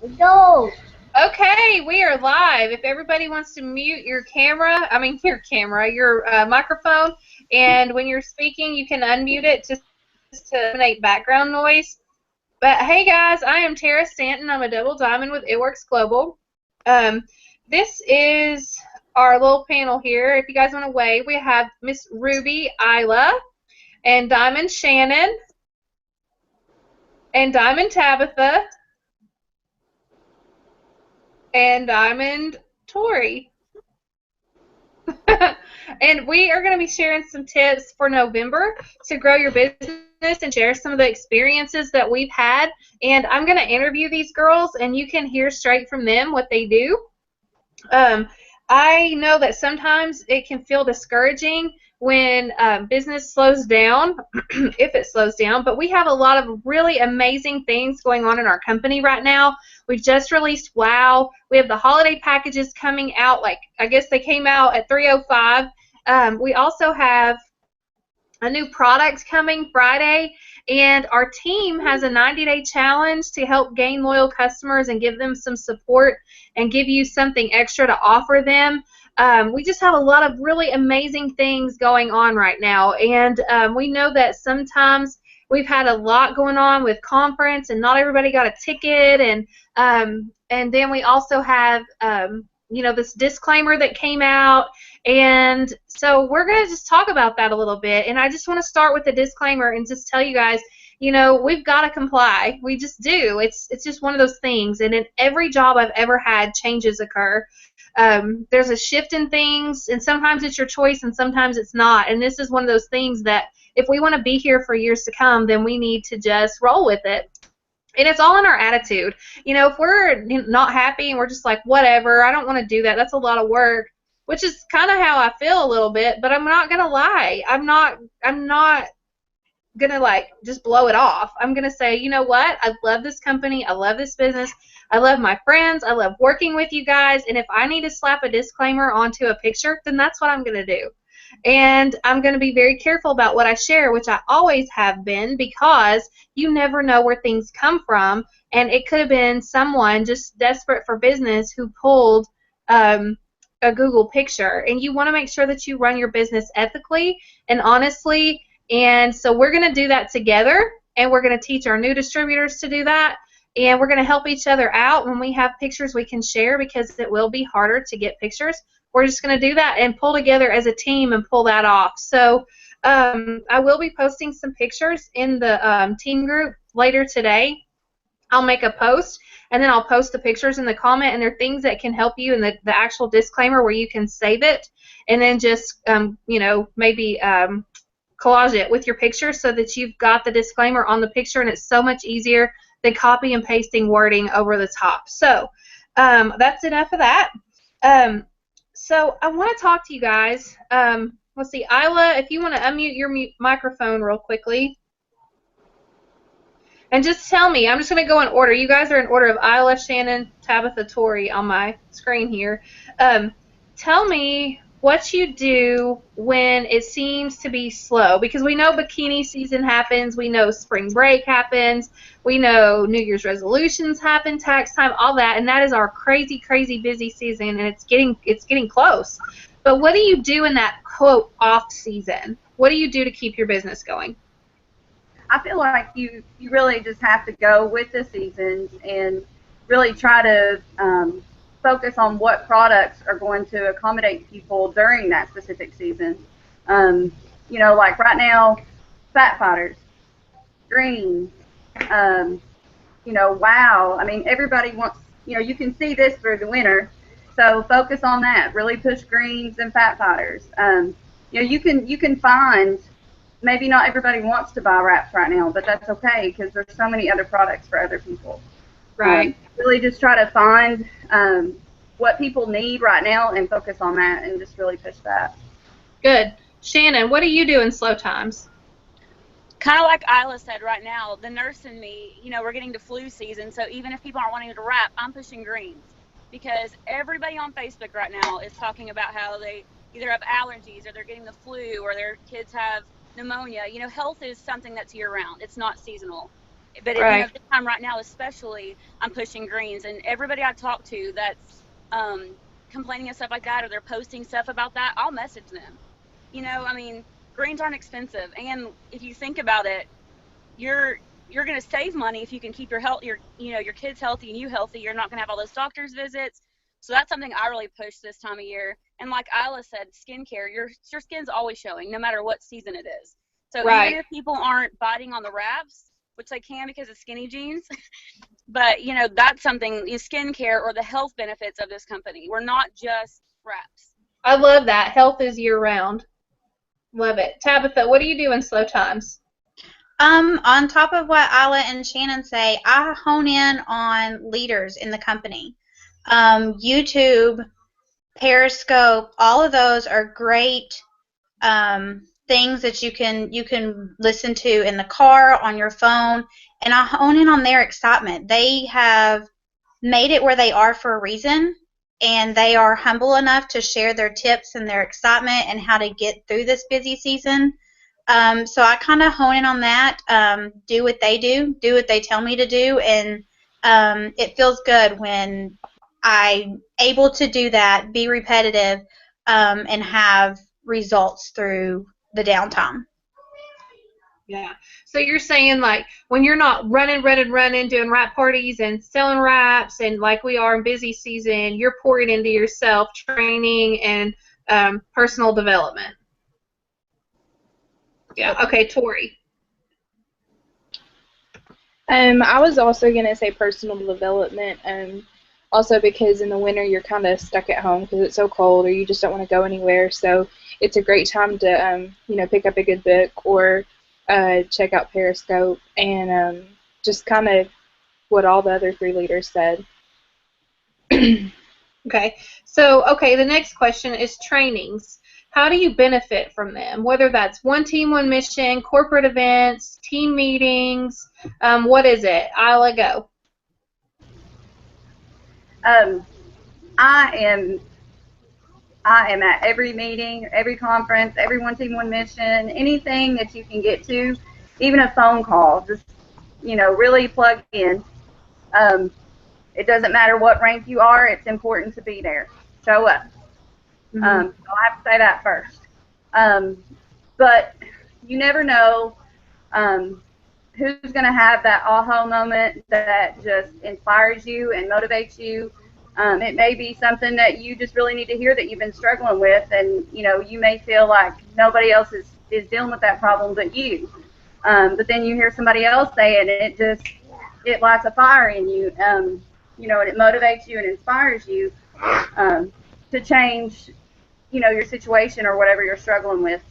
No. Okay, we are live. If everybody wants to mute your microphone, and when you're speaking, you can unmute it just to eliminate background noise. But hey, guys, I am Tara Stanton. I'm a double diamond with It Works Global. This is our little panel here. If you guys want to wave, we have Miss Ruby Isla and Diamond Shannon and Diamond Tabitha and Diamond Tori. And we are going to be sharing some tips for November to grow your business and share some of the experiences that we've had. And I'm going to interview these girls, and you can hear straight from them what they do. I know that sometimes it can feel discouraging when business slows down, if it slows down, but we have a lot of really amazing things going on in our company right now. We just released WOW. We have the holiday packages coming out, like I guess they came out at 3:05. We also have a new product coming Friday, and our team has a 90-day challenge to help gain loyal customers and give them some support and give you something extra to offer them. We just have a lot of really amazing things going on right now, and we know that sometimes we've had a lot going on with conference, and not everybody got a ticket, and then we also have this disclaimer that came out, and so we're going to just talk about that a little bit. And I just want to start with a disclaimer and just tell you guys, we've got to comply. We just do. It's just one of those things. And in every job I've ever had, changes occur. There's a shift in things, and sometimes it's your choice and sometimes it's not. And this is one of those things that if we want to be here for years to come, then we need to just roll with it. And it's all in our attitude. If we're not happy and we're just like, whatever, I don't want to do that, that's a lot of work, which is kind of how I feel a little bit, but I'm not going to lie. I'm not going to like just blow it off. I'm going to say, you know what? I love this company. I love this business. I love my friends. I love working with you guys. And if I need to slap a disclaimer onto a picture, then that's what I'm going to do. And I'm going to be very careful about what I share, which I always have been, because you never know where things come from. And it could have been someone just desperate for business who pulled a Google picture. And you want to make sure that you run your business ethically and honestly. And so we're going to do that together, and we're going to teach our new distributors to do that. And we're going to help each other out when we have pictures we can share, because it will be harder to get pictures. We're just going to do that and pull together as a team and pull that off. So I will be posting some pictures in the team group later today. I'll make a post, and then I'll post the pictures in the comment, and there are things that can help you in the actual disclaimer where you can save it and then just, maybe collage it with your picture so that you've got the disclaimer on the picture, and it's so much easier than copy and pasting wording over the top. So that's enough of that. So I want to talk to you guys. Let's see, Isla, if you want to unmute your microphone real quickly. And just tell me, I'm just going to go in order. You guys are in order of Isla, Shannon, Tabitha, Tori on my screen here. Tell me what you do when it seems to be slow, because we know bikini season happens, we know spring break happens, we know New Year's resolutions happen, tax time, all that, and that is our crazy, crazy busy season, and it's getting close. But what do you do in that quote off season? What do you do to keep your business going? I feel like you really just have to go with the seasons and really try to focus on what products are going to accommodate people during that specific season. Like right now, fat fighters, greens, wow. I mean, everybody wants, you can see this through the winter, so focus on that. Really push greens and fat fighters. You can find, maybe not everybody wants to buy wraps right now, but that's okay, because there's so many other products for other people. Right. Really just try to find what people need right now and focus on that and just really push that. Good. Shannon, what do you do in slow times? Kind of like Isla said, right now, the nurse and me, we're getting to flu season, so even if people aren't wanting to wrap, I'm pushing greens, because everybody on Facebook right now is talking about how they either have allergies or they're getting the flu or their kids have pneumonia. Health is something that's year-round. It's not seasonal. But Right. this time right now, especially, I'm pushing greens, and everybody I talk to that's complaining and stuff like that, or they're posting stuff about that, I'll message them. I mean, greens aren't expensive, and if you think about it, you're going to save money if you can keep your kids healthy and you healthy. You're not going to have all those doctor's visits. So that's something I really push this time of year. And like Isla said, skincare, your skin's always showing, no matter what season it is. So Right. even if people aren't biting on the wraps, which they can because of skinny jeans, but that's something, skincare or the health benefits of this company. We're not just wraps. I love that. Health is year round. Love it. Tabitha, what do you do in slow times? On top of what Isla and Shannon say, I hone in on leaders in the company. YouTube, Periscope, all of those are great things that you can listen to in the car, on your phone, and I hone in on their excitement. They have made it where they are for a reason, and they are humble enough to share their tips and their excitement and how to get through this busy season. So I kind of hone in on that, do what they do what they tell me to do, and it feels good when I'm able to do that, be repetitive, and have results through the downtime. Yeah. So you're saying, like, when you're not running, doing wrap parties and selling wraps, and like we are in busy season, you're pouring into yourself, training and personal development. Yeah. Okay, Tori. I was also going to say personal development, also because in the winter you're kind of stuck at home because it's so cold or you just don't want to go anywhere. So it's a great time to, pick up a good book or check out Periscope and just kind of what all the other 3 leaders said. Okay. So, the next question is trainings. How do you benefit from them? Whether that's one team, one mission, corporate events, team meetings, what is it? Isla, go. I am at every meeting, every conference, every one team, one mission, anything that you can get to, even a phone call. Just really plug in. It doesn't matter what rank you are. It's important to be there. Show up. So I have to say that first. But you never know who's going to have that aha moment that just inspires you and motivates you. It may be something that you just really need to hear that you've been struggling with, and you may feel like nobody else is dealing with that problem but you. But then you hear somebody else say it, and it lights a fire in you. And it motivates you and inspires you to change, your situation or whatever you're struggling with.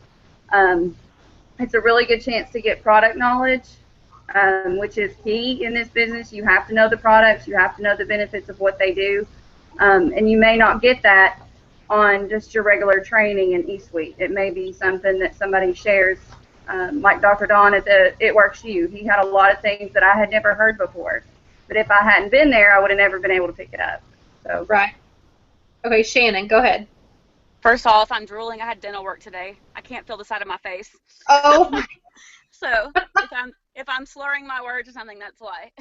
It's a really good chance to get product knowledge, which is key in this business. You have to know the products. You have to know the benefits of what they do. And you may not get that on just your regular training in eSuite. It may be something that somebody shares, like Dr. Don at the It Works You. He had a lot of things that I had never heard before. But if I hadn't been there, I would have never been able to pick it up. So. Right. Okay, Shannon, go ahead. First off, I'm drooling. I had dental work today. I can't feel the side of my face. Oh. So if I'm slurring my words or something, that's why.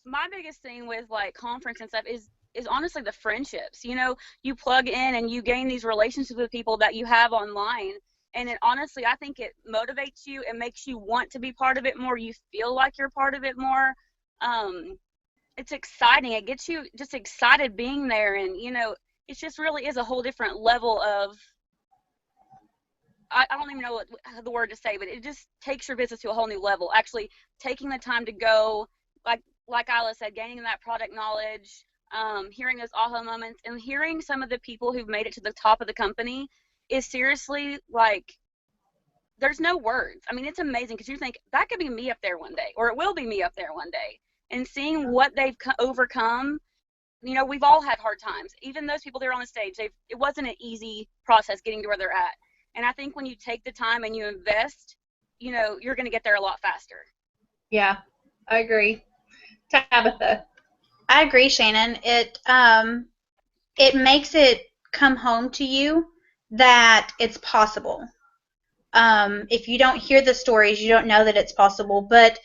My biggest thing with like conference and stuff is honestly the friendships. You plug in and you gain these relationships with people that you have online. And honestly, I think it motivates you. It makes you want to be part of it more. You feel like you're part of it more. It's exciting. It gets you just excited being there. And, it just really is a whole different level of, I don't even know what the word to say, but it just takes your business to a whole new level. Actually taking the time to go, like Isla said, gaining that product knowledge, hearing those aha moments, and hearing some of the people who've made it to the top of the company is seriously like, there's no words. I mean, it's amazing because you think that could be me up there one day, or it will be me up there one day. And seeing what they've overcome, we've all had hard times. Even those people that are on the stage, it wasn't an easy process getting to where they're at. And I think when you take the time and you invest, you're going to get there a lot faster. Yeah, I agree. Tabitha. I agree, Shannon. It makes it come home to you that it's possible. If you don't hear the stories, you don't know that it's possible. But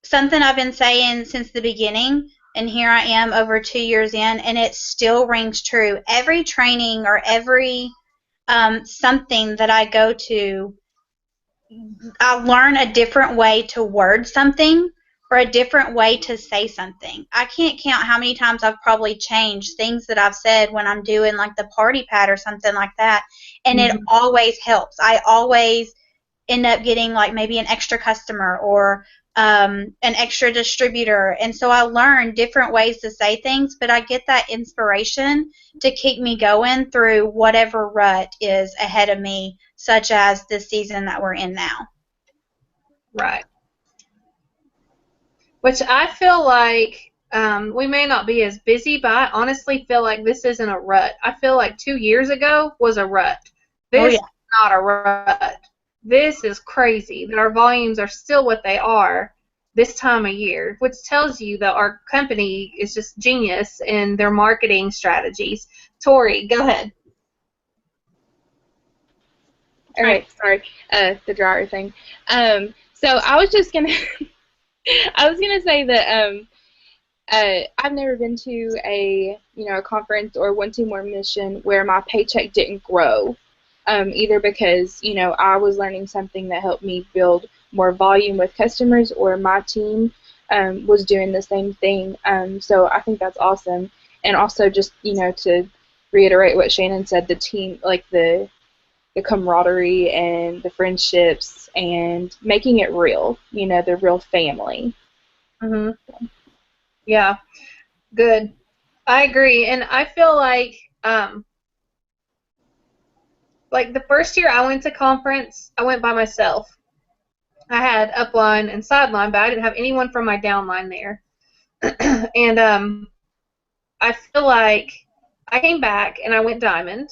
something I've been saying since the beginning, and here I am over 2 years in, and it still rings true. Every training or every something that I go to, I learn a different way to word something or a different way to say something. I can't count how many times I've probably changed things that I've said when I'm doing like the party pad or something like that, and it always helps. I always end up getting like maybe an extra customer or an extra distributor, and so I learn different ways to say things, but I get that inspiration to keep me going through whatever rut is ahead of me, such as the season that we're in now. Right. Which I feel like we may not be as busy, but I honestly feel like this isn't a rut. I feel like 2 years ago was a rut. This is not a rut. This is crazy that our volumes are still what they are this time of year, which tells you that our company is just genius in their marketing strategies. Tori, go ahead. All right, sorry, the dryer thing. So I was just gonna, I was gonna say that I've never been to a a conference or one team one mission where my paycheck didn't grow. Either because, I was learning something that helped me build more volume with customers, or my team was doing the same thing. So I think that's awesome. And also just, to reiterate what Shannon said, the team, like the camaraderie and the friendships and making it real, the real family. Yeah, good. I agree. And I feel like the first year I went to conference, I went by myself. I had upline and sideline, but I didn't have anyone from my downline there. And I feel like I came back and I went diamond.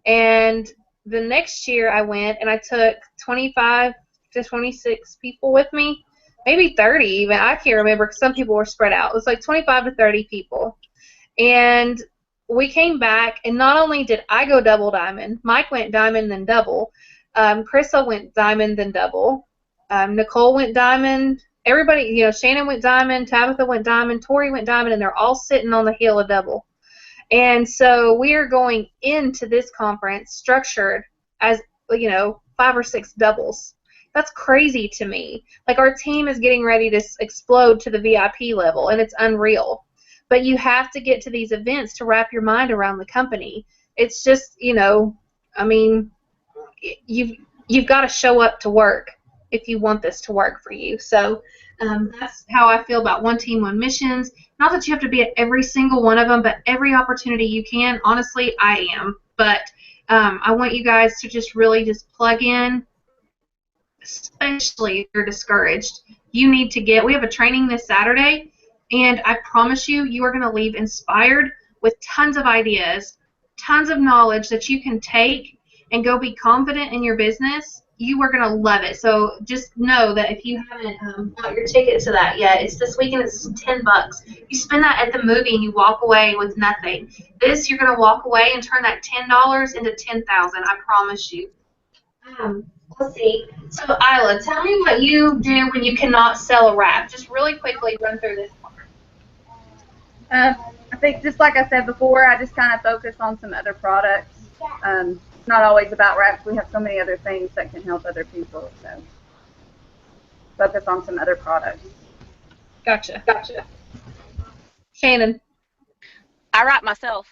And the next year I went and I took 25 to 26 people with me, maybe 30 even. I can't remember because some people were spread out. It was like 25 to 30 people. And we came back, and not only did I go double diamond, Mike went diamond then double, Crystal went diamond then double, Nicole went diamond, everybody, Shannon went diamond, Tabitha went diamond, Tori went diamond, and they're all sitting on the hill of double. And so we are going into this conference structured as, 5 or 6 doubles. That's crazy to me. Like, our team is getting ready to explode to the VIP level, and it's unreal. But you have to get to these events to wrap your mind around the company. It's just, you've got to show up to work if you want this to work for you. So that's how I feel about one team, one missions. Not that you have to be at every single one of them, but every opportunity you can. Honestly, I am. But I want you guys to just really just plug in, especially if you're discouraged. You need to we have a training this Saturday. And I promise you, you are going to leave inspired with tons of ideas, tons of knowledge that you can take and go be confident in your business. You are going to love it. So just know that if you haven't bought your ticket to that yet, it's this weekend. It's $10. You spend that at the movie and you walk away with nothing. This, you're going to walk away and turn that $10 into $10,000. I promise you. Let's see. So, Isla, tell me what you do when you cannot sell a wrap. Just really quickly run through this part. I think, just like I said before, I just kind of focus on some other products. It's not always about wraps. We have so many other things that can help other people. So, focus on some other products. Gotcha. Shannon. I wrap myself.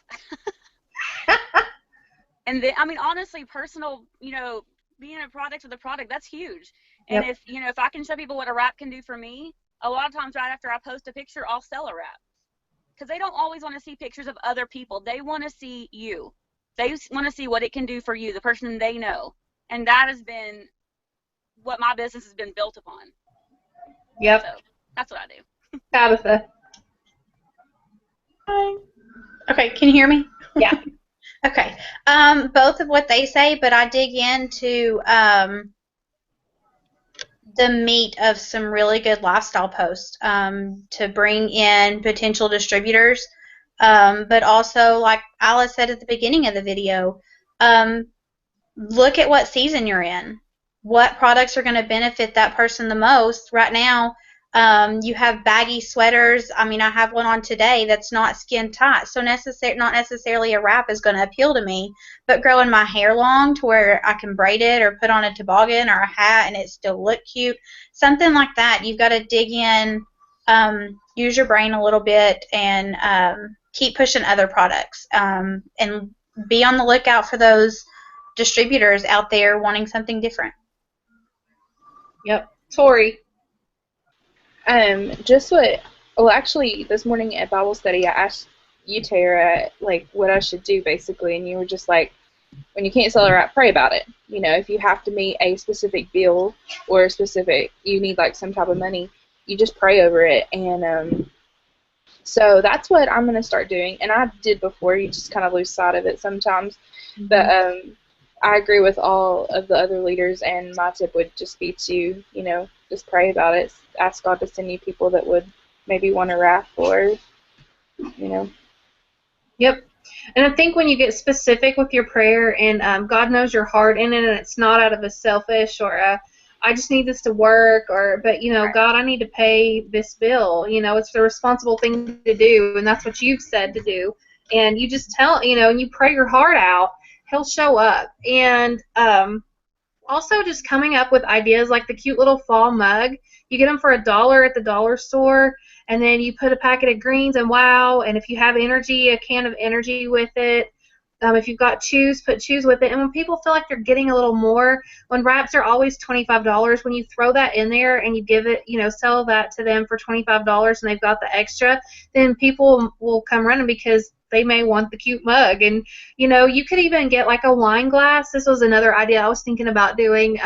And then, honestly, personal, being a product with a product, that's huge. And if I can show people what a wrap can do for me, a lot of times right after I post a picture, I'll sell a wrap. Because they don't always want to see pictures of other people. They want to see you. They want to see what it can do for you, the person they know. And that has been what my business has been built upon. Yep. So that's what I do. Tabitha. Hi. Okay, can you hear me? Yeah. Okay. Both of what they say, but I dig into the meat of some really good lifestyle posts to bring in potential distributors, but also, like Alice said at the beginning of the video, look at what season you're in. What products are going to benefit that person the most? Right now, You have baggy sweaters. I mean, I have one on today that's not skin tight, so not necessarily a wrap is going to appeal to me, but growing my hair long to where I can braid it or put on a toboggan or a hat and it still look cute, something like that. You've got to dig in, use your brain a little bit, and keep pushing other products, and be on the lookout for those distributors out there wanting something different. Yep. Tori. Actually, this morning at Bible study, I asked you, Tara, like, what I should do, basically, and you were just like, when you can't sell a wrap, pray about it. You know, if you have to meet a specific bill or you need, like, some type of money, you just pray over it, and, so that's what I'm going to start doing, and I did before, you just kind of lose sight of it sometimes, but, I agree with all of the other leaders, and my tip would just be to, you know, just pray about it. Ask God to send you people that would maybe want to wrap or, you know. Yep. And I think when you get specific with your prayer and God knows your heart in it and it's not out of a selfish or I just need this to work but, you know, God, I need to pay this bill. You know, it's the responsible thing to do, and that's what you've said to do. And you just tell, you know, and you pray your heart out, He'll show up. And also just coming up with ideas like the cute little fall mug. You get them for $1 at the dollar store, and then you put a packet of greens and wow, and if you have energy, a can of energy with it. If you've got chews, put chews with it. And when people feel like they're getting a little more, when wraps are always $25, when you throw that in there and you give it, you know, sell that to them for $25 and they've got the extra, then people will come running because they may want the cute mug. And, you know, you could even get like a wine glass. This was another idea I was thinking about doing.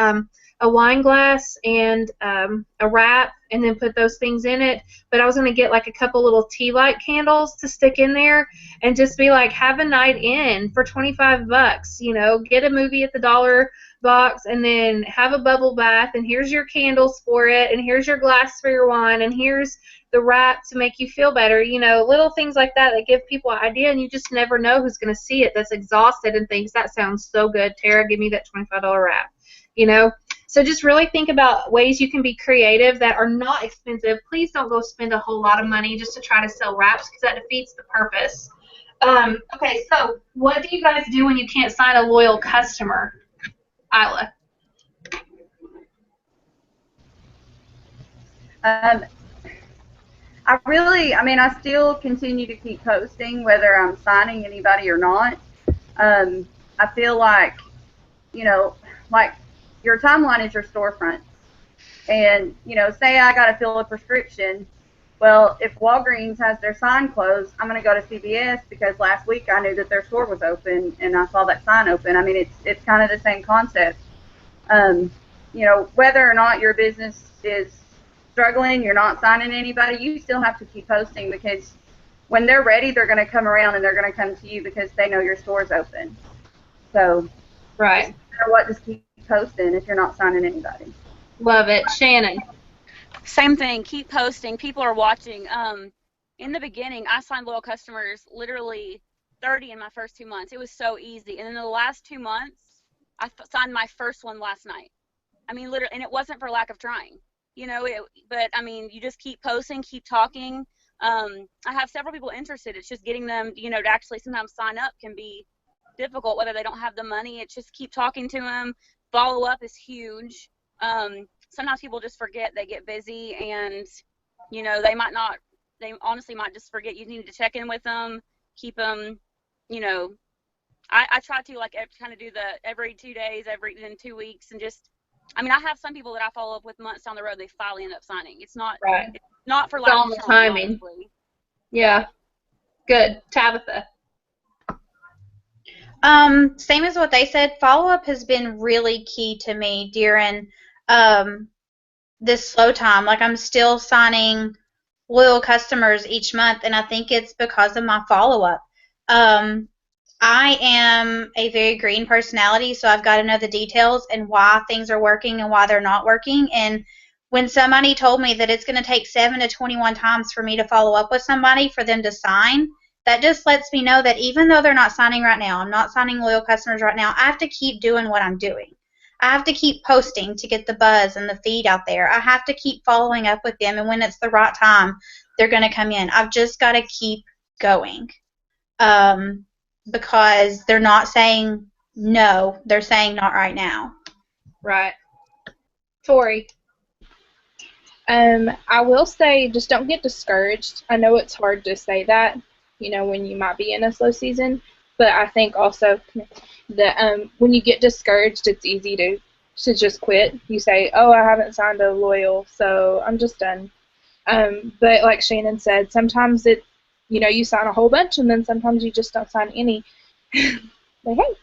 A wine glass and a wrap, and then put those things in it. But I was going to get like a couple little tea light candles to stick in there and just be like, have a night in for $25. You know, get a movie at the dollar box and then have a bubble bath, and here's your candles for it, and here's your glass for your wine, and here's the wrap to make you feel better. You know, little things like that that give people an idea, and you just never know who's going to see it that's exhausted and thinks, that sounds so good, Tara, give me that $25 wrap. You know? So just really think about ways you can be creative that are not expensive. Please don't go spend a whole lot of money just to try to sell wraps because that defeats the purpose. Okay, so what do you guys do when you can't sign a loyal customer? Isla. I still continue to keep posting whether I'm signing anybody or not. I feel like, you know, like your timeline is your storefront. And, you know, say I got to fill a prescription. Well, if Walgreens has their sign closed, I'm going to go to CVS because last week I knew that their store was open and I saw that sign open. I mean, it's kind of the same concept. You know, whether or not your business is struggling, you're not signing anybody, you still have to keep posting because when they're ready, they're going to come around and they're going to come to you because they know your store's open. So, right. No matter what, just keep posting if you're not signing anybody. Love it. Shannon. Same thing. Keep posting. People are watching. In the beginning, I signed loyal customers literally 30 in my first 2 months. It was so easy. And in the last 2 months, I signed my first one last night. I mean, literally, and it wasn't for lack of trying. You know, but I mean, you just keep posting, keep talking. I have several people interested. It's just getting them, you know, to actually sometimes sign up can be difficult, whether they don't have the money. It's just keep talking to them. Follow up is huge. Sometimes people just forget, they get busy, and, you know, they honestly might just forget. You need to check in with them, keep them, you know, I try to, like, kind of do the every 2 days, in 2 weeks, and just, I mean, I have some people that I follow up with months down the road, they finally end up signing. It's not, right. It's not for lack of timing. Honestly. Yeah. Good. Tabitha. Same as what they said. Follow-up has been really key to me during this slow time. Like, I'm still signing loyal customers each month, and I think it's because of my follow-up. I am a very green personality, so I've got to know the details and why things are working and why they're not working. And when somebody told me that it's going to take 7 to 21 times for me to follow up with somebody for them to sign, that just lets me know that even though they're not signing right now, I'm not signing loyal customers right now, I have to keep doing what I'm doing. I have to keep posting to get the buzz and the feed out there. I have to keep following up with them, and when it's the right time, they're going to come in. I've just got to keep going, because they're not saying no, they're saying not right now. Right. Tori. I will say just don't get discouraged. I know it's hard to say that, when you might be in a slow season, but I think also that when you get discouraged, it's easy to just quit. You say, oh, I haven't signed a loyal, so I'm just done. But like Shannon said, sometimes you sign a whole bunch, and then sometimes you just don't sign any. But hey.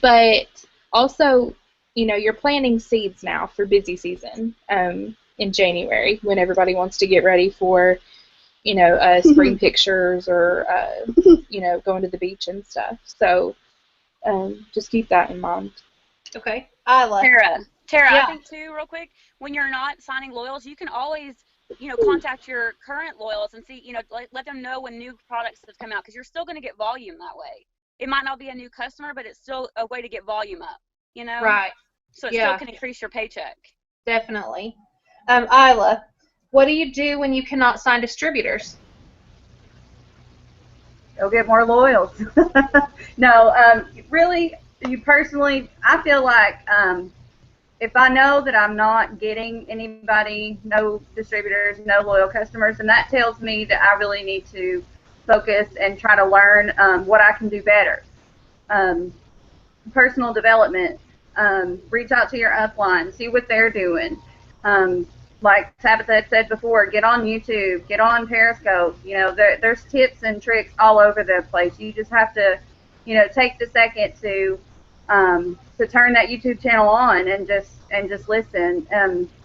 But also, you're planting seeds now for busy season in January when everybody wants to get ready for, spring pictures or, going to the beach and stuff. So just keep that in mind. Okay. Isla. Tara, Yeah. I think too, real quick, when you're not signing loyals, you can always, contact your current loyals and see, let them know when new products have come out, because you're still going to get volume that way. It might not be a new customer, but it's still a way to get volume up, Right. So it still can increase your paycheck. Definitely. Isla, what do you do when you cannot sign distributors? Go get more loyals. No, really, you personally, I feel like if I know that I'm not getting anybody, no distributors, no loyal customers, then that tells me that I really need to focus and try to learn what I can do better. Personal development, reach out to your upline, see what they're doing. Like Tabitha had said before, get on YouTube, get on Periscope. There's tips and tricks all over the place. You just have to, take the second to turn that YouTube channel on and just listen.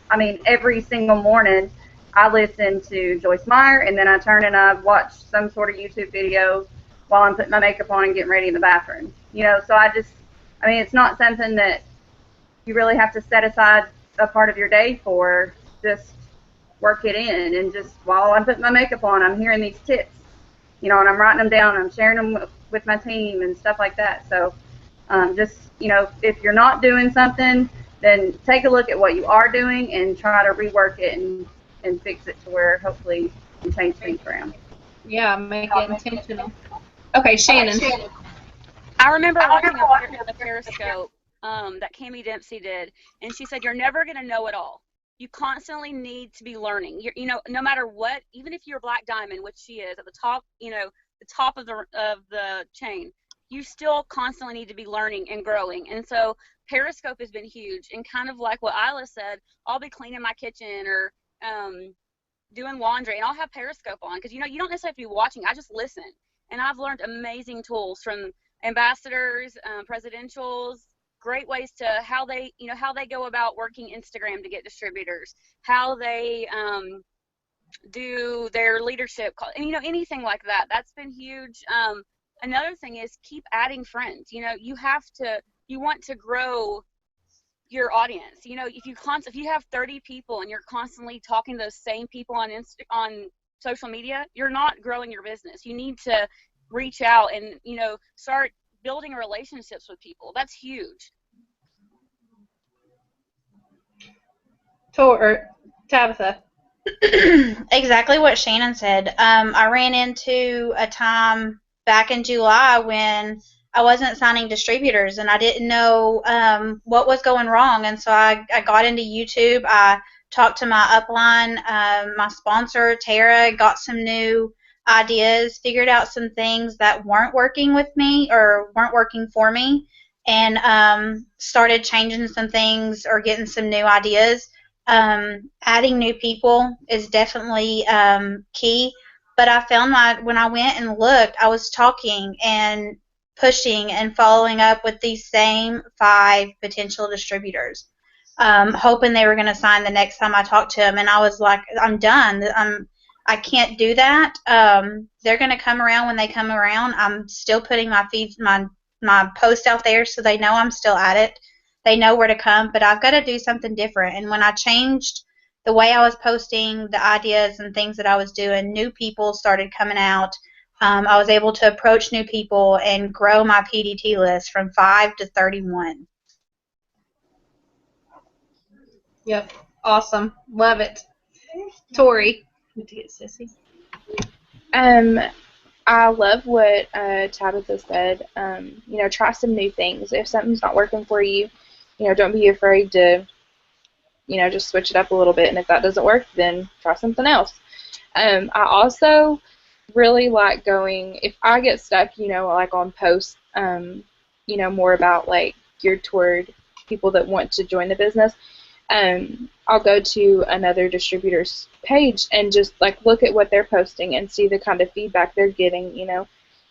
I mean, every single morning I listen to Joyce Meyer, and then I turn and I watch some sort of YouTube video while I'm putting my makeup on and getting ready in the bathroom. So it's not something that you really have to set aside a part of your day for. Just work it in, and just while I'm putting my makeup on, I'm hearing these tips, and I'm writing them down, I'm sharing them with my team and stuff like that. So if you're not doing something, then take a look at what you are doing and try to rework it and fix it to where hopefully you can change things around. Yeah, make it intentional. Okay, Shannon. I remember watching a Periscope that Cammie Dempsey did, and she said, you're never going to know it all. You constantly need to be learning. No matter what, even if you're Black Diamond, which she is at the top, the top of the chain, you still constantly need to be learning and growing. And so Periscope has been huge. And kind of like what Isla said, I'll be cleaning my kitchen or doing laundry, and I'll have Periscope on because you don't necessarily have to be watching. I just listen, and I've learned amazing tools from ambassadors, presidentials. Great ways to how they go about working Instagram to get distributors, how they do their leadership, and anything like that. That's been huge. Another thing is keep adding friends. You want to grow your audience. If you have 30 people and you're constantly talking to those same people on social media, you're not growing your business. You need to reach out and start building relationships with people. That's huge. Tabitha. Exactly what Shannon said. I ran into a time back in July when I wasn't signing distributors and I didn't know what was going wrong, and so I got into YouTube. I talked to my upline, my sponsor, Tara, got some new ideas, figured out some things that weren't working with me or weren't working for me, and started changing some things or getting some new ideas. Adding new people is definitely key, but I found when I went and looked, I was talking and pushing and following up with these same 5 potential distributors, hoping they were going to sign the next time I talked to them, and I was like, I'm done. I can't do that. They're going to come around when they come around. I'm still putting my post out there so they know I'm still at it. They know where to come, but I've got to do something different. And when I changed the way I was posting, the ideas and things that I was doing, new people started coming out. I was able to approach new people and grow my PDT list from 5 to 31. Yep. Awesome. Love it. Tori. Good to get Sissy. I love what Tabitha said. Try some new things. If something's not working for you, don't be afraid to, just switch it up a little bit. And if that doesn't work, then try something else. I also really like going, if I get stuck, like on posts, more about like geared toward people that want to join the business, I'll go to another distributor's page and just like look at what they're posting and see the kind of feedback they're getting.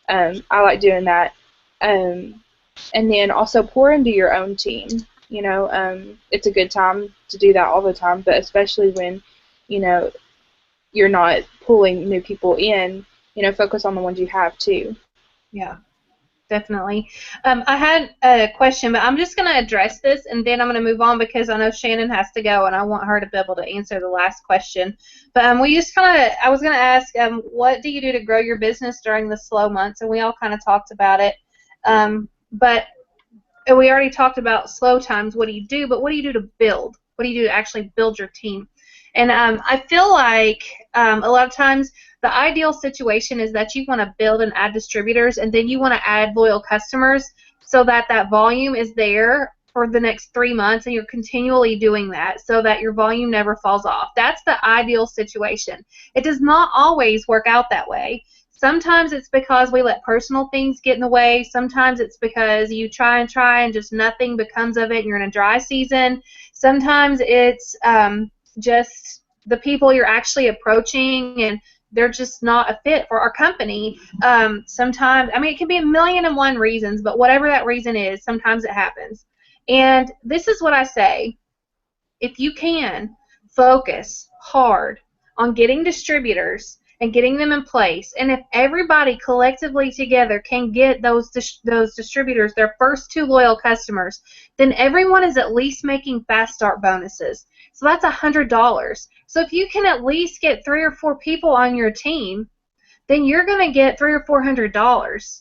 I like doing that. And then also pour into your own team. It's a good time to do that all the time, but especially when, you're not pulling new people in, focus on the ones you have too. Yeah, definitely. I had a question, but I'm just going to address this, and then I'm going to move on because I know Shannon has to go, and I want her to be able to answer the last question. But I was going to ask, what do you do to grow your business during the slow months? And we all kind of talked about it. But we already talked about slow times. What do you do? But what do you do to build? What do you do to actually build your team? And I feel like a lot of times the ideal situation is that you want to build and add distributors, and then you want to add loyal customers so that that volume is there for the next 3 months, and you're continually doing that so that your volume never falls off. That's the ideal situation. It does not always work out that way. Sometimes it's because we let personal things get in the way. Sometimes it's because you try and just nothing becomes of it and you're in a dry season. Sometimes it's just the people you're actually approaching and they're just not a fit for our company. Sometimes, it can be 1,000,001 reasons, but whatever that reason is, sometimes it happens. And this is what I say. If you can, focus hard on getting distributors and getting them in place. And if everybody collectively together can get those distributors, their first 2 loyal customers, then everyone is at least making fast start bonuses. So that's $100. So if you can at least get 3 or 4 people on your team, then you're going to get $300 or $400.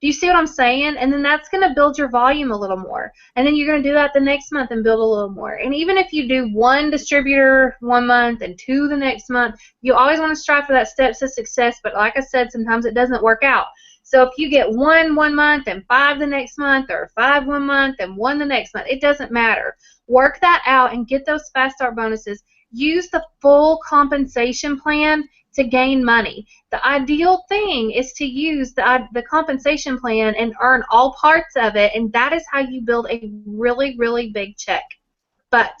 Do you see what I'm saying? And then that's going to build your volume a little more. And then you're going to do that the next month and build a little more. And even if you do 1 distributor 1 month and 2 the next month, you always want to strive for that steps to success. But like I said, sometimes it doesn't work out. So if you get 1 month and 5 the next month, or 5 1 month and 1 the next month, it doesn't matter. Work that out and get those fast start bonuses. Use the full compensation plan to gain money. The ideal thing is to use the compensation plan and earn all parts of it, and that is how you build a really, really big check. But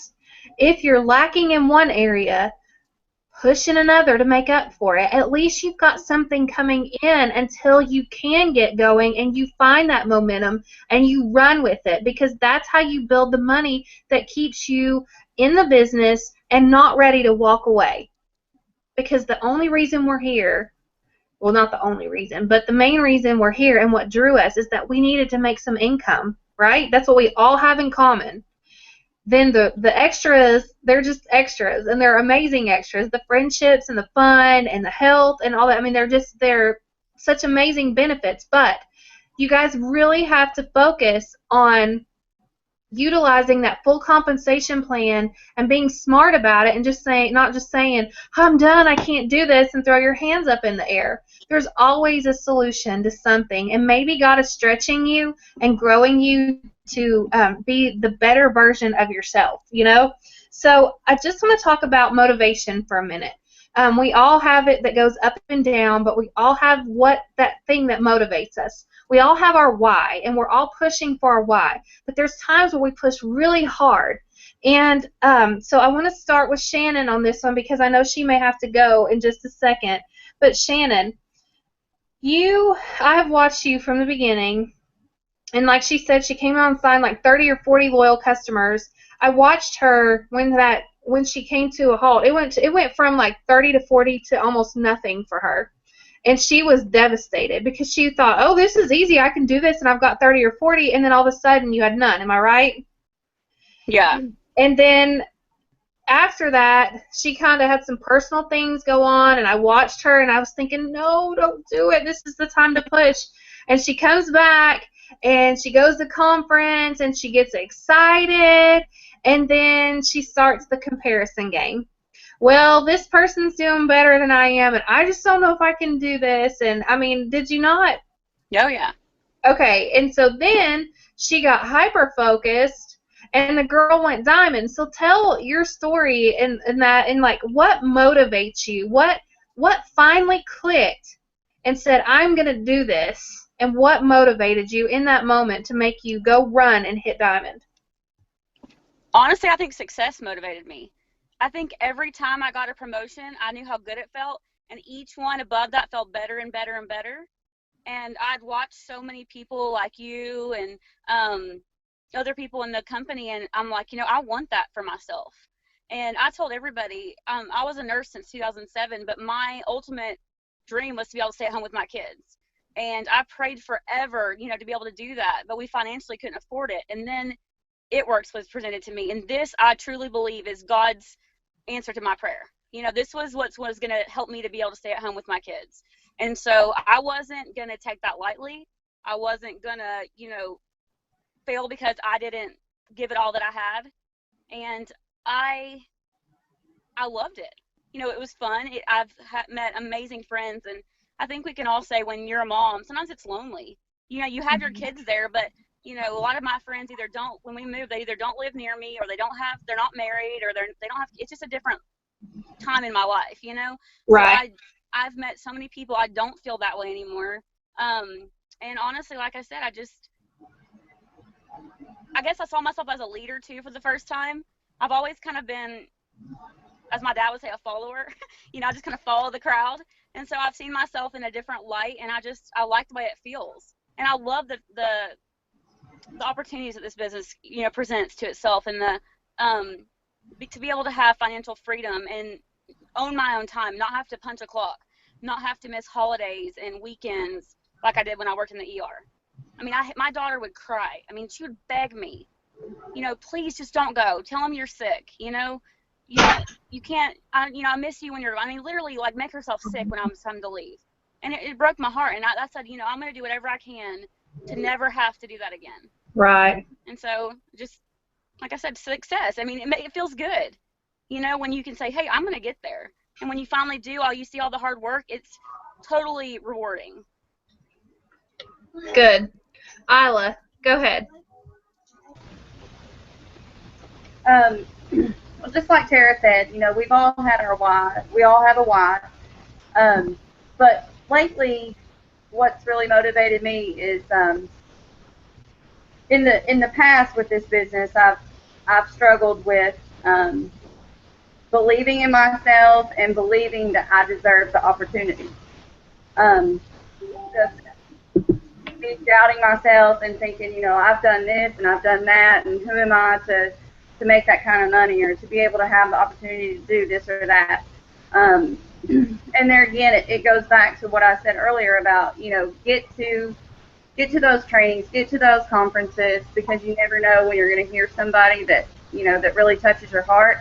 if you're lacking in one area, push in another to make up for it. At least you've got something coming in until you can get going and you find that momentum and you run with it, because that's how you build the money that keeps you in the business and not ready to walk away. Because the only reason we're here, well, not the only reason, but the main reason we're here and what drew us is that we needed to make some income, right? That's what we all have in common. Then the extras, they're just extras, and they're amazing extras. The friendships and the fun and the health and all that, they're such amazing benefits. But you guys really have to focus on utilizing that full compensation plan and being smart about it, and not just saying, I'm done, I can't do this, and throw your hands up in the air. There's always a solution to something, and maybe God is stretching you and growing you to be the better version of yourself, So I just want to talk about motivation for a minute. We all have it that goes up and down, but we all have that thing that motivates us. We all have our why, and we're all pushing for our why. But there's times where we push really hard. And so I want to start with Shannon on this one, because I know she may have to go in just a second. But Shannon, I have watched you from the beginning, and like she said, she came out and signed like 30 or 40 loyal customers. I watched her when she came to a halt. It went from like 30 to 40 to almost nothing for her. And she was devastated because she thought, oh, this is easy, I can do this, and I've got 30 or 40, and then all of a sudden you had none. Am I right? Yeah. And then after that, she kind of had some personal things go on, and I watched her, and I was thinking, no, don't do it. This is the time to push. And she comes back, and she goes to conference, and she gets excited, and then she starts the comparison game. Well, this person's doing better than I am, and I just don't know if I can do this. And, I mean, did you not? Oh, yeah. Okay, and so then she got hyper-focused, and the girl went diamond. So tell your story in that, and like, what motivates you? What finally clicked and said, I'm going to do this? And what motivated you in that moment to make you go run and hit diamond? Honestly, I think success motivated me. I think every time I got a promotion, I knew how good it felt, and each one above that felt better and better and better. And I'd watched so many people like you and other people in the company, and I'm like, I want that for myself. And I told everybody, I was a nurse since 2007, but my ultimate dream was to be able to stay at home with my kids. And I prayed forever, to be able to do that, but we financially couldn't afford it. And then It Works was presented to me, and this, I truly believe, is God's answer to my prayer. This was what was going to help me to be able to stay at home with my kids. And so I wasn't going to take that lightly. I wasn't going to, fail because I didn't give it all that I had. And I loved it. It was fun. I've met amazing friends, and I think we can all say when you're a mom, sometimes it's lonely. You have your kids there, but a lot of my friends when we move, they either don't live near me, or they're not married, or they don't have, it's just a different time in my life, Right. So I've met so many people, I don't feel that way anymore. And honestly, like I said, I guess I saw myself as a leader too for the first time. I've always kind of been, as my dad would say, a follower. I just kind of follow the crowd. And so I've seen myself in a different light, and I like the way it feels. And I love the opportunities that this business, presents to itself, and to be able to have financial freedom and own my own time, not have to punch a clock, not have to miss holidays and weekends like I did when I worked in the ER. I mean, my daughter would cry. I mean, she would beg me, please just don't go. Tell them you're sick. You can't. I miss you when you're. I mean, literally, like, make herself sick when I'm time to leave, and it broke my heart. And I said, I'm going to do whatever I can to never have to do that again. Right. And so, just like I said, success. I mean, it feels good, when you can say, hey, I'm going to get there. And when you finally do, you see all the hard work, it's totally rewarding. Good. Isla, go ahead. Well, just like Tara said, we've all had our why. We all have a why. But lately, what's really motivated me is in the past with this business, I've struggled with believing in myself and believing that I deserve the opportunity. Just me doubting myself and thinking, I've done this and I've done that, and who am I to make that kind of money, or to be able to have the opportunity to do this or that. And there again, it goes back to what I said earlier about, get to those trainings, get to those conferences, because you never know when you're going to hear somebody that, that really touches your heart.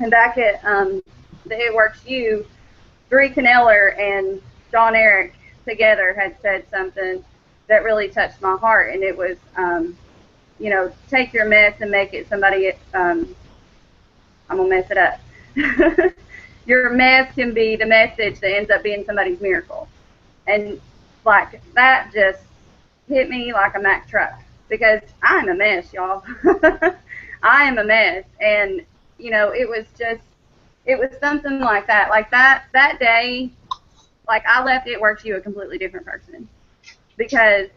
And back at the It Works U, Bree Kneller and John Eric together had said something that really touched my heart, and it was, take your mess and make it somebody, I'm going to mess it up. Your mess can be the message that ends up being somebody's miracle. And, like, that just hit me like a Mack truck, because I'm a mess, y'all. I am a mess. And, it was something like that. Like, that day, like, I left It Works U a completely different person, because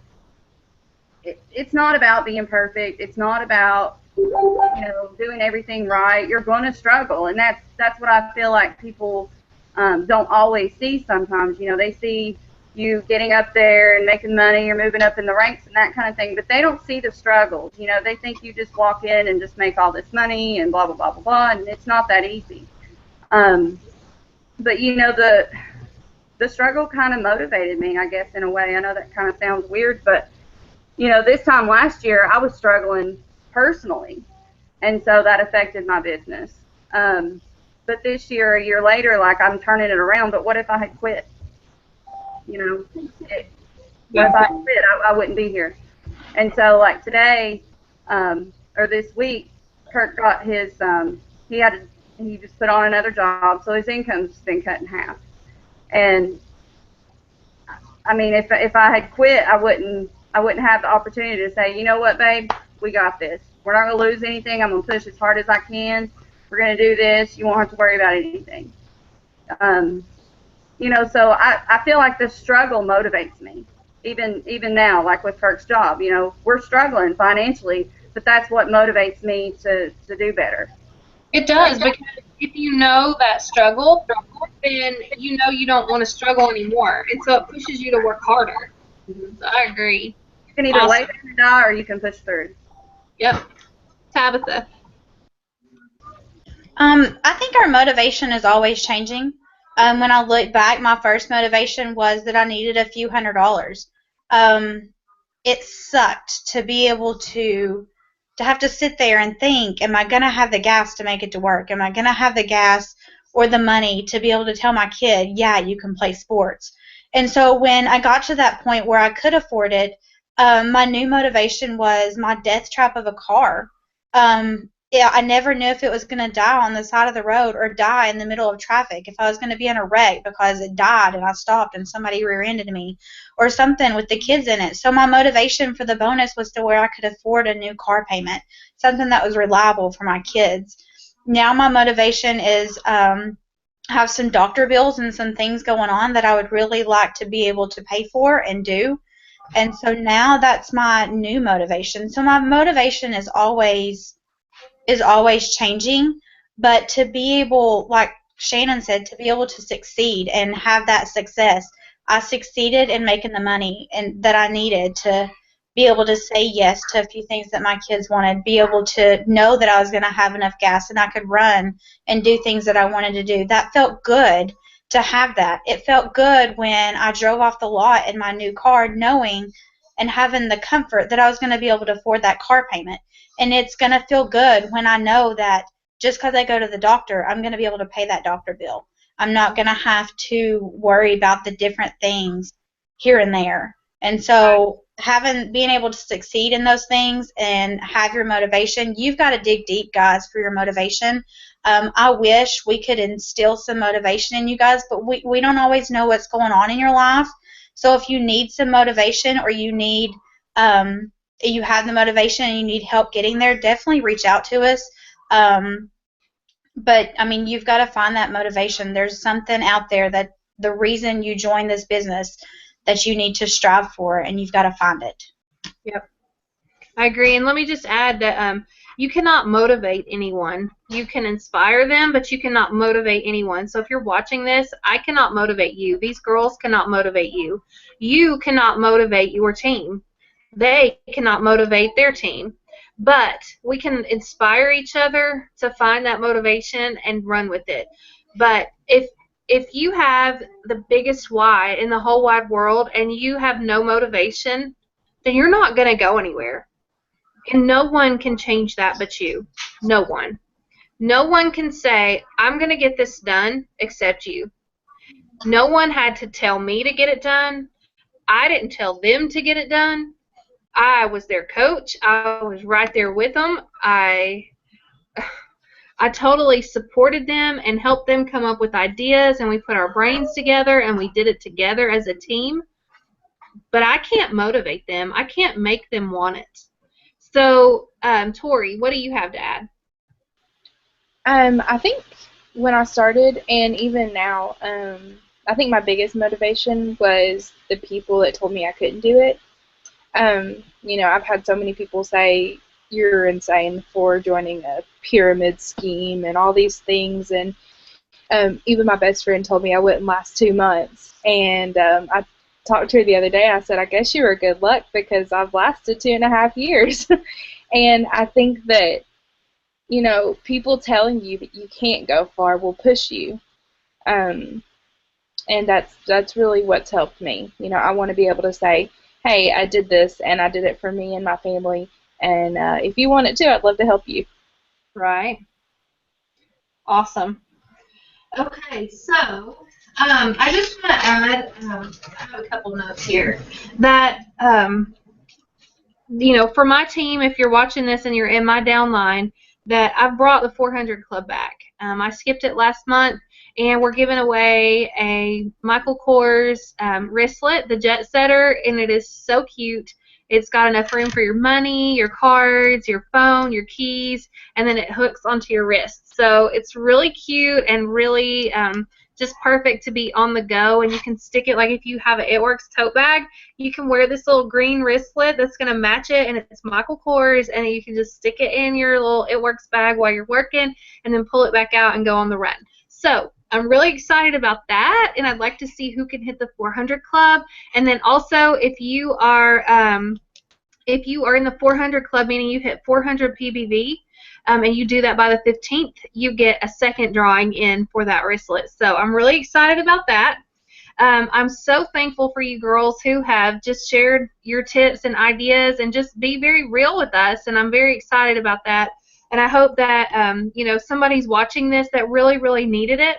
it's not about being perfect. It's not about, doing everything right. You're going to struggle, and that's what I feel like people don't always see sometimes. They see you getting up there and making money or moving up in the ranks and that kind of thing, but they don't see the struggles. They think you just walk in and just make all this money and blah, blah, blah, blah, blah, and it's not that easy. But, the struggle kind of motivated me, I guess, in a way. I know that kind of sounds weird, but, this time last year I was struggling personally, and so that affected my business. But this year, a year later, like I'm turning it around. But what if I had quit? You know, what if I had quit? I wouldn't be here. And so, like today, or this week, Kirk got his. He just put on another job, so his income's been cut in half. And I mean, if I had quit, I wouldn't have the opportunity to say, you know what, babe, we got this. We're not going to lose anything. I'm going to push as hard as I can. We're going to do this. You won't have to worry about anything. You know, so I feel like the struggle motivates me. Even now, like with Kirk's job, you know, we're struggling financially, but that's what motivates me to do better. It does, because if you know that struggle, then you know you don't want to struggle anymore, and so it pushes you to work harder. So I agree. You can either lay there and die, or you can push through. Yep. Tabitha. I think our motivation is always changing. When I look back, my first motivation was that I needed a few $100s. It sucked to be able to have to sit there and think, am I going to have the gas to make it to work? Am I going to have the gas or the money to be able to tell my kid, yeah, you can play sports? And so when I got to that point where I could afford it, my new motivation was my death trap of a car. Yeah, I never knew if it was going to die on the side of the road or die in the middle of traffic, if I was going to be in a wreck because it died and I stopped and somebody rear-ended me or something with the kids in it. So my motivation for the bonus was to where I could afford a new car payment, something that was reliable for my kids. Now my motivation is have some doctor bills and some things going on that I would really like to be able to pay for and do. And so now that's my new motivation. So my motivation is always changing, but to be able, like Shannon said, to be able to succeed and have that success. I succeeded in making the money and that I needed to be able to say yes to a few things that my kids wanted, be able to know that I was going to have enough gas and I could run and do things that I wanted to do. That felt good to have that. It felt good when I drove off the lot in my new car knowing and having the comfort that I was going to be able to afford that car payment. And it's going to feel good when I know that just because I go to the doctor, I'm going to be able to pay that doctor bill. I'm not going to have to worry about the different things here and there. And so being able to succeed in those things and have your motivation, you've got to dig deep, guys, for your motivation. I wish we could instill some motivation in you guys, but we don't always know what's going on in your life. So if you need some motivation or you need you have the motivation and you need help getting there, definitely reach out to us. But, I mean, you've got to find that motivation. There's something out there that the reason you join this business that you need to strive for, and you've got to find it. Yep. I agree. And let me just add that you cannot motivate anyone. You can inspire them, but you cannot motivate anyone. So if you're watching this, I cannot motivate you. These girls cannot motivate you. You cannot motivate your team. They cannot motivate their team. But we can inspire each other to find that motivation and run with it. But if you have the biggest why in the whole wide world and you have no motivation, then you're not going to go anywhere. And no one can change that but you. No one. No one can say, I'm going to get this done except you. No one had to tell me to get it done. I didn't tell them to get it done. I was their coach. I was right there with them. I totally supported them and helped them come up with ideas, and we put our brains together, and we did it together as a team. But I can't motivate them. I can't make them want it. So, Tori, what do you have to add? I think when I started, and even now, I think my biggest motivation was the people that told me I couldn't do it. You know, I've had so many people say, you're insane for joining a pyramid scheme and all these things, and even my best friend told me I wouldn't last 2 months, and I talked to her the other day, and I said, I guess you were good luck because I've lasted 2.5 years. And I think that, you know, people telling you that you can't go far will push you, and that's really what's helped me. You know, I want to be able to say, hey, I did this, and I did it for me and my family, and if you want it too, I'd love to help you. Right. Awesome. Okay, so I just want to add, I have a couple notes here, that, for my team, if you're watching this and you're in my downline, that I've brought the 400 Club back. I skipped it last month, and we're giving away a Michael Kors wristlet, the Jet Setter, and it is so cute. It's got enough room for your money, your cards, your phone, your keys, and then it hooks onto your wrist. So it's really cute and really just perfect to be on the go, and you can stick it, like if you have an It Works tote bag, you can wear this little green wristlet that's going to match it, and it's Michael Kors, and you can just stick it in your little It Works bag while you're working, and then pull it back out and go on the run. So I'm really excited about that, and I'd like to see who can hit the 400 Club. And then also, if you are in the 400 Club, meaning you hit 400 PBV, and you do that by the 15th, you get a second drawing in for that wristlet. So I'm really excited about that. I'm so thankful for you girls who have just shared your tips and ideas and just be very real with us, and I'm very excited about that. And I hope that somebody's watching this that really, really needed it.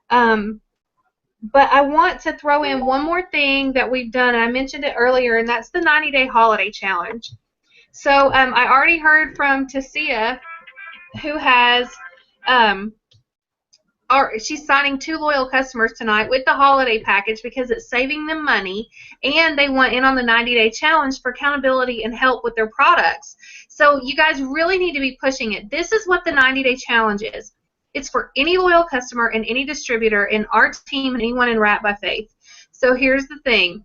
But I want to throw in one more thing that we've done, and I mentioned it earlier, and that's the 90-day holiday challenge. So I already heard from Tasia, who has she's signing 2 loyal customers tonight with the holiday package because it's saving them money, and they want in on the 90-day challenge for accountability and help with their products. So you guys really need to be pushing it. This is what the 90-day challenge is. It's for any loyal customer and any distributor in our team and anyone in Wrap by Faith. So here's the thing.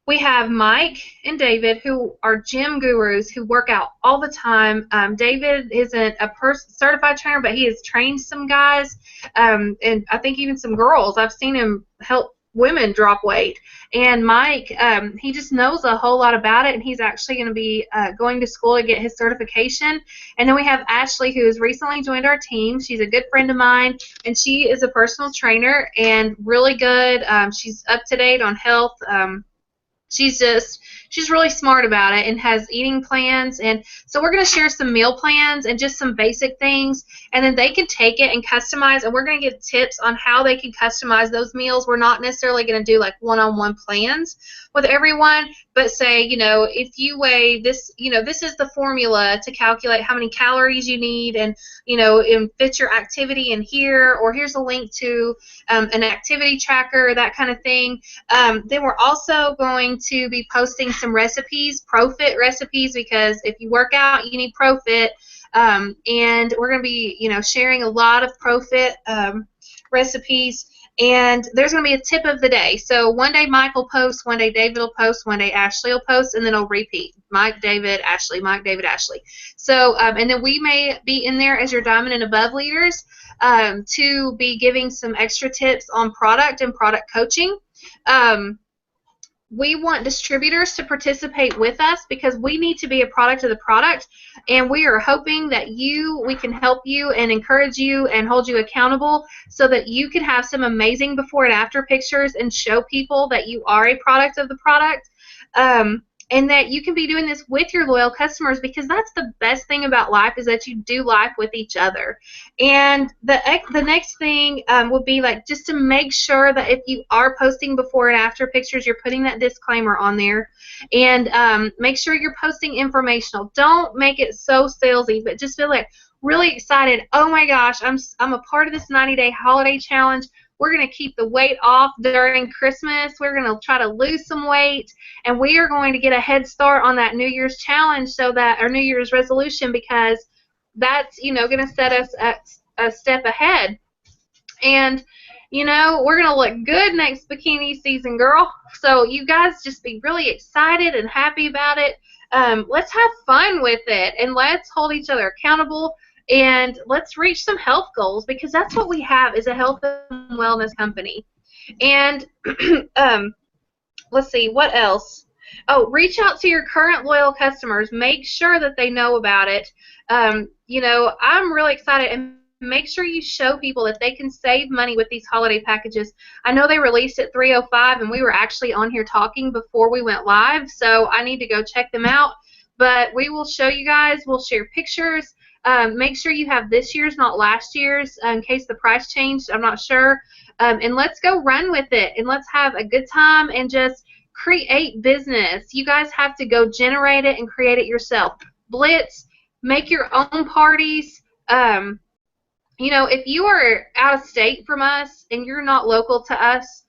We have Mike and David, who are gym gurus who work out all the time. David isn't a certified trainer, but he has trained some guys, and I think even some girls. I've seen him help women drop weight. And Mike, he just knows a whole lot about it, and he's actually going to be going to school to get his certification. And then we have Ashley, who has recently joined our team. She's a good friend of mine, and she is a personal trainer and really good. She's up to date on health. She's really smart about it and has eating plans, and so we're going to share some meal plans and just some basic things, and then they can take it and customize, and we're going to give tips on how they can customize those meals. We're not necessarily going to do like one-on-one plans with everyone, but say, if you weigh this, this is the formula to calculate how many calories you need, and and fit your activity in here, or here's a link to an activity tracker, that kind of thing. Then we're also going to be posting some recipes, ProFit recipes, because if you work out, you need ProFit, and we're going to be, sharing a lot of ProFit recipes. And there's going to be a tip of the day. So one day Mike will post, one day David will post, one day Ashley will post, and then it'll repeat. Mike, David, Ashley, Mike, David, Ashley. So, and then we may be in there as your diamond and above leaders to be giving some extra tips on product and product coaching. We want distributors to participate with us because we need to be a product of the product, and we are hoping that we can help you and encourage you and hold you accountable so that you can have some amazing before and after pictures and show people that you are a product of the product. And that you can be doing this with your loyal customers, because that's the best thing about life, is that you do life with each other. And the next thing would be like just to make sure that if you are posting before and after pictures, you're putting that disclaimer on there, and make sure you're posting informational. Don't make it so salesy, but just feel like really excited. Oh my gosh, I'm a part of this 90-day holiday challenge. We're going to keep the weight off during Christmas. We're going to try to lose some weight, and we are going to get a head start on that New Year's challenge, or New Year's resolution, because that's, going to set us a step ahead. And, we're going to look good next bikini season, girl. So you guys just be really excited and happy about it. Let's have fun with it, and let's hold each other accountable. And let's reach some health goals, because that's what we have, is a health and wellness company. And let's see, what else? Oh, reach out to your current loyal customers. Make sure that they know about it. I'm really excited. And make sure you show people that they can save money with these holiday packages. I know they released at 3:05, and we were actually on here talking before we went live, so I need to go check them out. But we will show you guys. We'll share pictures. Make sure you have this year's, not last year's, in case the price changed. I'm not sure. And let's go run with it, and let's have a good time and just create business. You guys have to go generate it and create it yourself. Blitz, make your own parties. You know, if you are out of state from us and you're not local to us,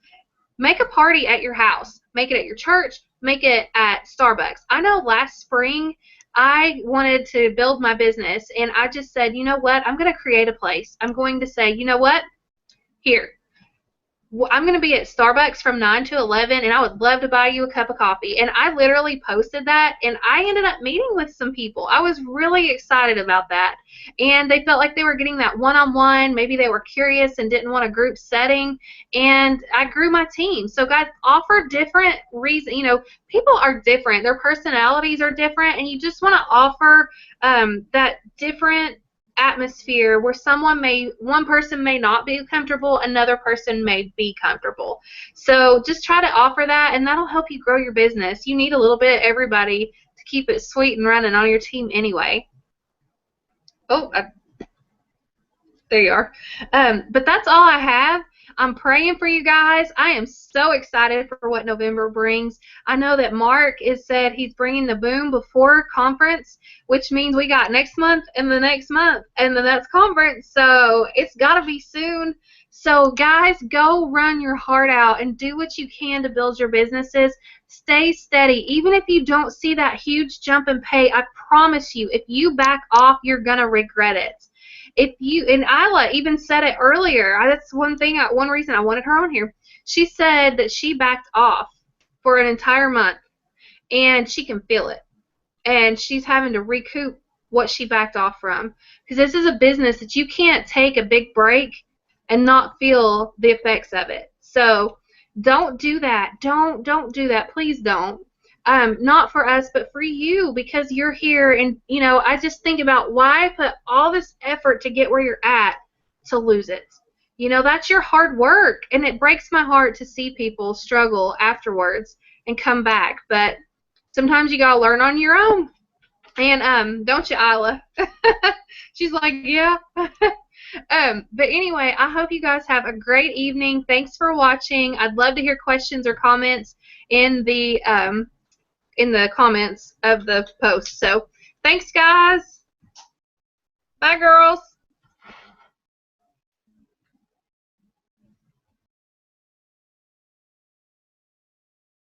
make a party at your house. Make it at your church. Make it at Starbucks. I know last spring I wanted to build my business, and I just said, you know what, I'm going to create a place. I'm going to say, you know what, here, I'm going to be at Starbucks from 9 to 11, and I would love to buy you a cup of coffee. And I literally posted that, and I ended up meeting with some people. I was really excited about that. And they felt like they were getting that one-on-one. Maybe they were curious and didn't want a group setting. And I grew my team. So, guys, offer different reasons. You know, people are different. Their personalities are different, and you just want to offer that different atmosphere where one person may not be comfortable, another person may be comfortable. So just try to offer that, and that'll help you grow your business. You need a little bit of everybody to keep it sweet and running on your team anyway. There you are. But that's all I have. I'm praying for you guys. I am so excited for what November brings. I know that Mark has said he's bringing the Boom Before conference, which means we got next month and the next month and the next conference. So it's got to be soon. So, guys, go run your heart out and do what you can to build your businesses. Stay steady. Even if you don't see that huge jump in pay, I promise you, if you back off, you're going to regret it. And Isla even said it earlier. That's one reason I wanted her on here. She said that she backed off for an entire month, and she can feel it. And she's having to recoup what she backed off from. Because this is a business that you can't take a big break and not feel the effects of it. So don't do that. Don't do that. Please don't. Not for us, but for you, because you're here. And, you know, I just think about why put all this effort to get where you're at to lose it. You know, that's your hard work, and it breaks my heart to see people struggle afterwards and come back. But sometimes you got to learn on your own. And don't you, Isla? She's like, yeah. But anyway, I hope you guys have a great evening. Thanks for watching. I'd love to hear questions or comments in the comments of the post. So thanks, guys. Bye, girls.